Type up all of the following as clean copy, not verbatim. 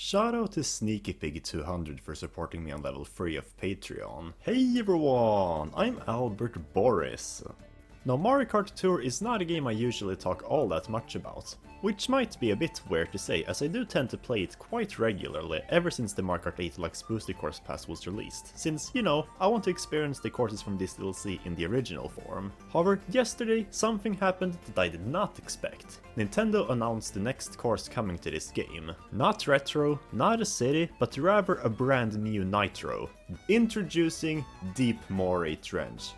Shoutout to SneakyPig200 for supporting me on level 3 of Patreon. Hey everyone, I'm Albert Boris. Now Mario Kart Tour is not a game I usually talk all that much about, which might be a bit weird to say as I do tend to play it quite regularly ever since the Mario Kart 8 Deluxe Booster Course Pass was released, since, you know, I want to experience the courses from this DLC in the original form. However, yesterday something happened that I did not expect. Nintendo announced the next course coming to this game. Not retro, not a city, but rather a brand new nitro. Introducing Deep Moray Trench.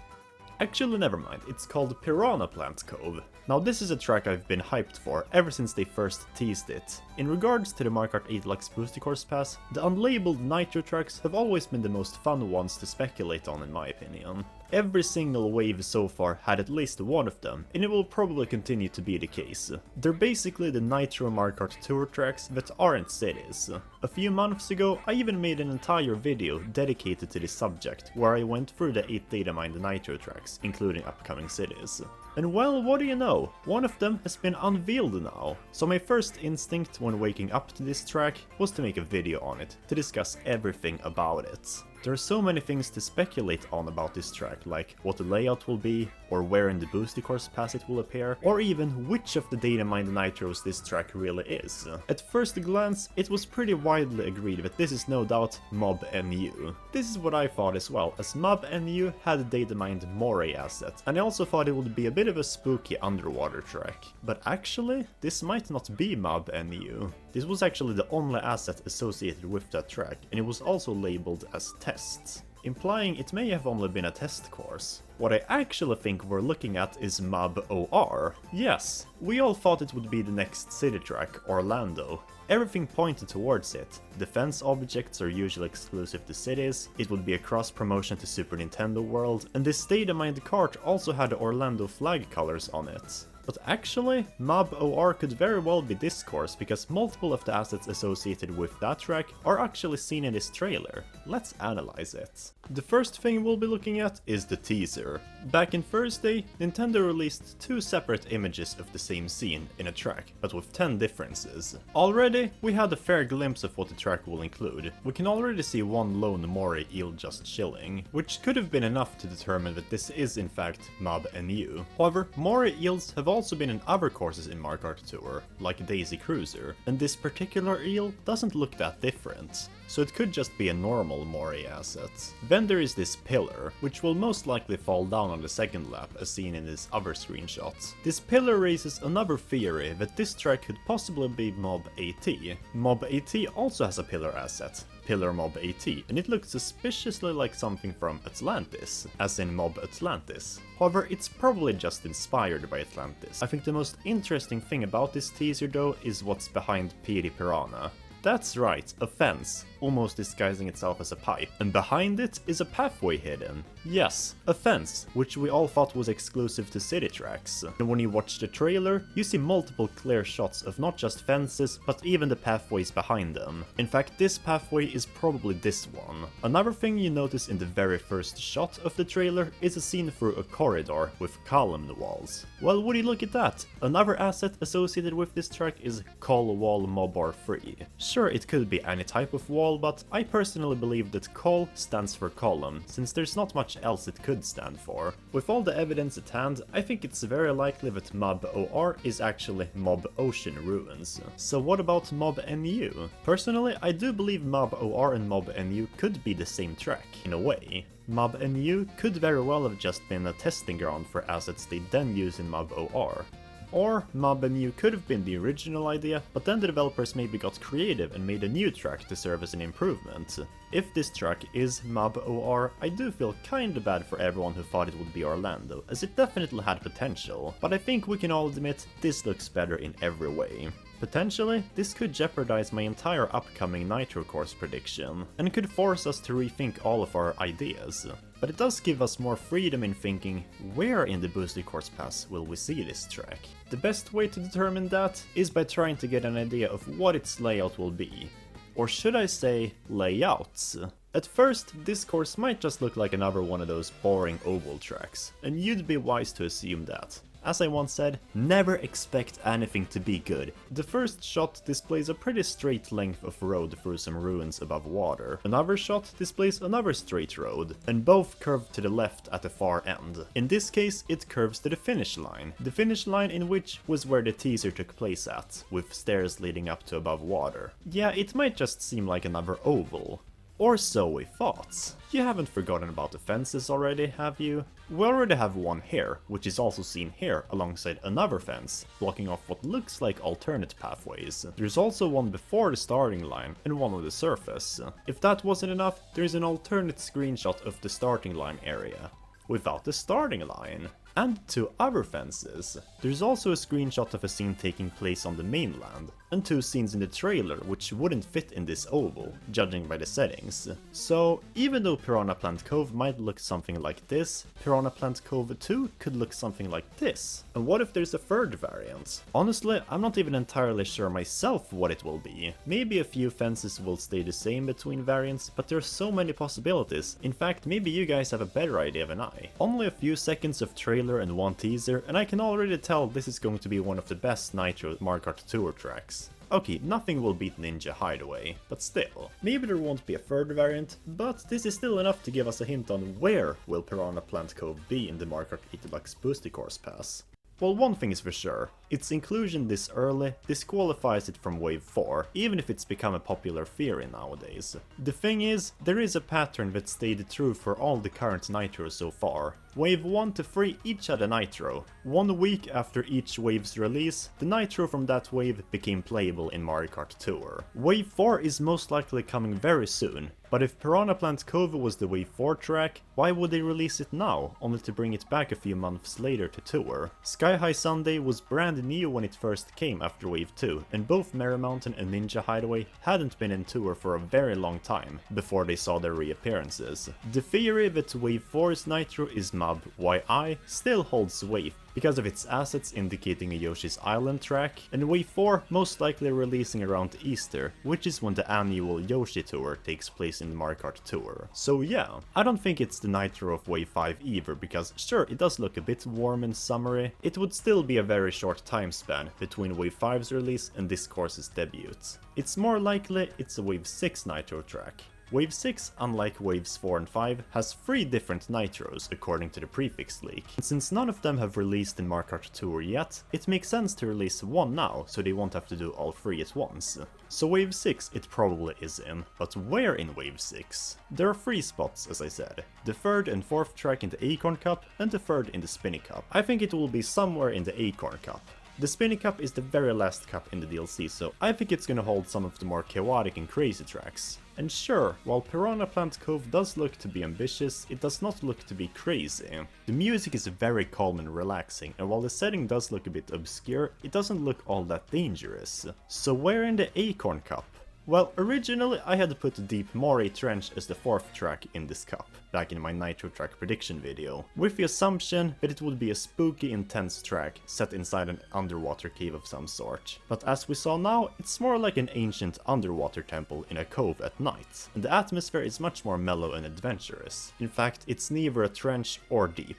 Actually, never mind, it's called Piranha Plant Cove. Now this is a track I've been hyped for ever since they first teased it. In regards to the Mario Kart 8 Deluxe Booster Course Pass, the unlabelled nitro tracks have always been the most fun ones to speculate on in my opinion. Every single wave so far had at least one of them, and it will probably continue to be the case. They're basically the nitro Mario Kart Tour tracks that aren't cities. A few months ago, I even made an entire video dedicated to this subject, where I went through the 8 Datamined nitro tracks, including upcoming cities. And well, what do you know? One of them has been unveiled now. So my first instinct when waking up to this track was to make a video on it, to discuss everything about it. There are so many things to speculate on about this track, like what the layout will be, or where in the Booster Course Pass it will appear, or even which of the Datamined Nitros this track really is. At first glance, it was pretty widely agreed that this is no doubt Mob NU. This is what I thought as well, as Mob NU had a Datamined Moray asset, and I also thought it would be a bit of a spooky underwater track. But actually, this might not be Mob NU. This was actually the only asset associated with that track, and it was also labeled as tests, implying it may have only been a test course. What I actually think we're looking at is Mob OR. Yes, we all thought it would be the next city track, Orlando. Everything pointed towards it. Defense objects are usually exclusive to cities, it would be a cross-promotion to Super Nintendo World, and this Datamined kart also had the Orlando flag colors on it. But actually, Mob OR could very well be this course, because multiple of the assets associated with that track are actually seen in this trailer. Let's analyze it. The first thing we'll be looking at is the teaser. Back in Thursday, Nintendo released two separate images of the same scene in a track, but with 10 differences. Already, we had a fair glimpse of what the track will include. We can already see one lone Moray eel just chilling, which could have been enough to determine that this is in fact Mob NU. However, Moray eels have also been in other courses in Mario Kart Tour, like Daisy Cruiser, and this particular eel doesn't look that different, so it could just be a normal Moray asset. Then there is this pillar, which will most likely fall down on the second lap as seen in this other screenshot. This pillar raises another theory that this track could possibly be Mob AT. Mob AT also has a pillar asset, Pillar Mob AT, and it looks suspiciously like something from Atlantis, as in Mob Atlantis. However, it's probably just inspired by Atlantis. I think the most interesting thing about this teaser though is what's behind Piri Piranha. That's right, a fence, almost disguising itself as a pipe, and behind it is a pathway hidden. Yes, a fence, which we all thought was exclusive to city tracks. And when you watch the trailer, you see multiple clear shots of not just fences, but even the pathways behind them. In fact, this pathway is probably this one. Another thing you notice in the very first shot of the trailer is a scene through a corridor with columned walls. Well, would you look at that? Another asset associated with this track is Col Wall Mob R3. Sure, it could be any type of wall, but I personally believe that Col stands for column, since there's not much else it could stand for. With all the evidence at hand, I think it's very likely that Mob OR is actually Mob Ocean Ruins. So what about Mob NU? Personally, I do believe Mob OR and Mob NU could be the same track, in a way. Mob NU could very well have just been a testing ground for assets they then use in Mob OR. Or Mob NU could have been the original idea, but then the developers maybe got creative and made a new track to serve as an improvement. If this track is Mob OR, I do feel kinda bad for everyone who thought it would be Orlando, as it definitely had potential, but I think we can all admit this looks better in every way. Potentially, this could jeopardize my entire upcoming Nitro course prediction, and could force us to rethink all of our ideas. But it does give us more freedom in thinking, where in the Booster Course Pass will we see this track? The best way to determine that is by trying to get an idea of what its layout will be. Or should I say, layouts? At first, this course might just look like another one of those boring oval tracks, and you'd be wise to assume that. As I once said, never expect anything to be good. The first shot displays a pretty straight length of road through some ruins above water. Another shot displays another straight road, and both curve to the left at the far end. In this case, it curves to the finish line. The finish line in which was where the teaser took place at, with stairs leading up to above water. Yeah, it might just seem like another oval. Or so we thought. You haven't forgotten about the fences already, have you? We already have one here, which is also seen here alongside another fence, blocking off what looks like alternate pathways. There's also one before the starting line and one on the surface. If that wasn't enough, there's an alternate screenshot of the starting line area, without the starting line. And 2 other fences. There's also a screenshot of a scene taking place on the mainland, and 2 scenes in the trailer which wouldn't fit in this oval, judging by the settings. So even though Piranha Plant Cove might look something like this, Piranha Plant Cove 2 could look something like this. And what if there's a third variant? Honestly, I'm not even entirely sure myself what it will be. Maybe a few fences will stay the same between variants, but there's so many possibilities. In fact, maybe you guys have a better idea than I. Only a few seconds of trailer and one teaser, and I can already tell this is going to be one of the best Nitro Mario Kart Tour tracks. Okay, nothing will beat Ninja Hideaway, but still. Maybe there won't be a third variant, but this is still enough to give us a hint on where will Piranha Plant Cove be in the Mario Kart 8 Deluxe Booster Course Pass. Well, one thing is for sure, its inclusion this early disqualifies it from Wave 4, even if it's become a popular theory nowadays. The thing is, there is a pattern that stayed true for all the current Nitros so far. Wave 1 to 3 each had a Nitro. 1 week after each wave's release, the Nitro from that wave became playable in Mario Kart Tour. Wave 4 is most likely coming very soon, but if Piranha Plant Cove was the Wave 4 track, why would they release it now, only to bring it back a few months later to Tour? Sky High Sunday was brand new when it first came after Wave 2, and both Merry Mountain and Ninja Hideaway hadn't been in Tour for a very long time, before they saw their reappearances. The theory that Wave 4's Nitro is Mab YI still holds weight, because of its assets indicating a Yoshi's Island track, and Wave 4 most likely releasing around Easter, which is when the annual Yoshi Tour takes place in the Mario Kart Tour. So yeah, I don't think it's the Nitro of Wave 5 either, because sure, it does look a bit warm and summery, it would still be a very short time span between Wave 5's release and this course's debut. It's more likely it's a Wave 6 Nitro track. Wave 6, unlike Waves 4 and 5, has 3 different Nitros according to the prefix leak. And since none of them have released in Mario Kart Tour yet, it makes sense to release one now, so they won't have to do all 3 at once. So Wave 6 it probably is in, but where in Wave 6? There are 3 spots, as I said. The 3rd and 4th track in the Acorn Cup, and the 3rd in the Spinny Cup. I think it will be somewhere in the Acorn Cup. The Spinny Cup is the very last cup in the DLC, so I think it's gonna hold some of the more chaotic and crazy tracks. And sure, while Piranha Plant Cove does look to be ambitious, it does not look to be crazy. The music is very calm and relaxing, and while the setting does look a bit obscure, it doesn't look all that dangerous. So where in the Acorn Cup? Well, originally I had put Deep Moray Trench as the 4th track in this cup, back in my Nitro track prediction video, with the assumption that it would be a spooky, intense track set inside an underwater cave of some sort. But as we saw now, it's more like an ancient underwater temple in a cove at night, and the atmosphere is much more mellow and adventurous. In fact, it's neither a trench or deep.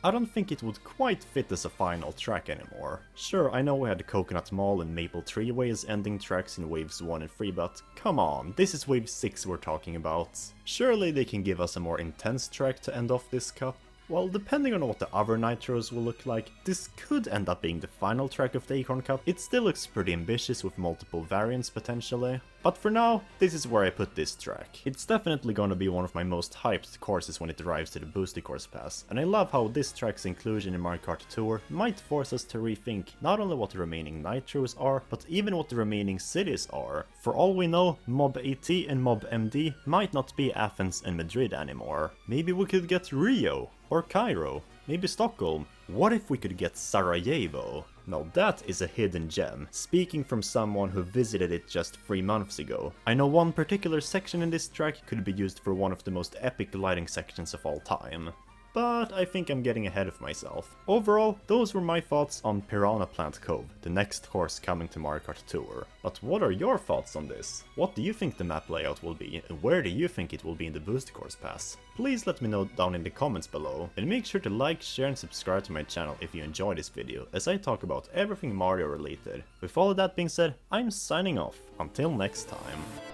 I don't think it would quite fit as a final track anymore. Sure, I know we had Coconut Mall and Maple Treeway as ending tracks in Waves 1 and 3, but come on, this is Wave 6 we're talking about. Surely they can give us a more intense track to end off this cup. Well, depending on what the other Nitros will look like, this could end up being the final track of the Acorn Cup. It still looks pretty ambitious with multiple variants potentially. But for now, this is where I put this track. It's definitely gonna be one of my most hyped courses when it arrives to the Booster Course Pass, and I love how this track's inclusion in Mario Kart Tour might force us to rethink not only what the remaining Nitros are, but even what the remaining cities are. For all we know, Mob AT and Mob MD might not be Athens and Madrid anymore. Maybe we could get Rio, or Cairo, maybe Stockholm. What if we could get Sarajevo? Now that is a hidden gem, speaking from someone who visited it just 3 months ago. I know one particular section in this track could be used for one of the most epic lighting sections of all time. but I think I'm getting ahead of myself. Overall, those were my thoughts on Piranha Plant Cove, the next course coming to Mario Kart Tour. But what are your thoughts on this? What do you think the map layout will be, and where do you think it will be in the Booster Course Pass? Please let me know down in the comments below, and make sure to like, share and subscribe to my channel if you enjoy this video, as I talk about everything Mario related. With all of that being said, I'm signing off. Until next time.